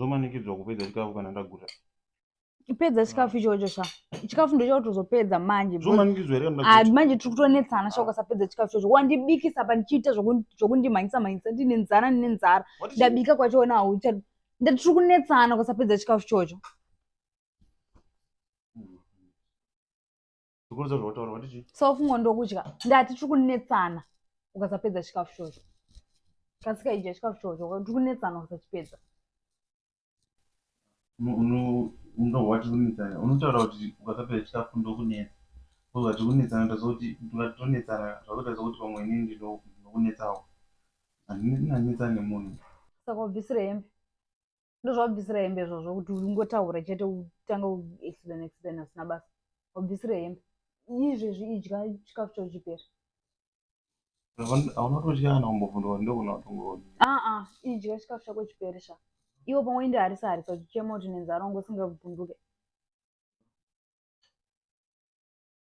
Zvomanikidzwa kupedza chikafu kana ndaguta. Pedza chikafu ichocho sha. Chikafu ndicho chautozopedza manje. Zvomanikidzwa here kana ndaguta. Manje tiri kutonetsana sha ukasapedza chikafu ichocho. Wandibikisa pa ndichiita zvokundimhanyisa ndine nzara. Ndabika kwacho haucha. Tiri kunetsana ukasapedza chikafu ichocho. Zvikuru zvataura watichi? Saufungwa ndokudya. Ndati tiri kunetsana ukasapedza chikafu ichocho. Kasika idya chikafu ichocho. Tiri kunetsana ukasachipedza. Unotaura kuti ukasapedza chikafu ndokunetsa. Uzati kunetsana ndazoti ngatonetsana zvakuita sokuti pamwe inini ndinokunetsawo. Handinetsa nemunhu. Saka ubvisire hembe. Ndozvabvisira hembe izvozvo kuti ungotaura chete utanga accident asina basa. Ubvisire hembe. Izvezvi idya chikafu ichocho chipera. Hauna kutodya kana kumbovhunduka ndokuna kutongoona. Idya chikafu chako chipere sha. Iwo pamwe ndiharisa uchichema kuti nenzara ungosingavhunduke.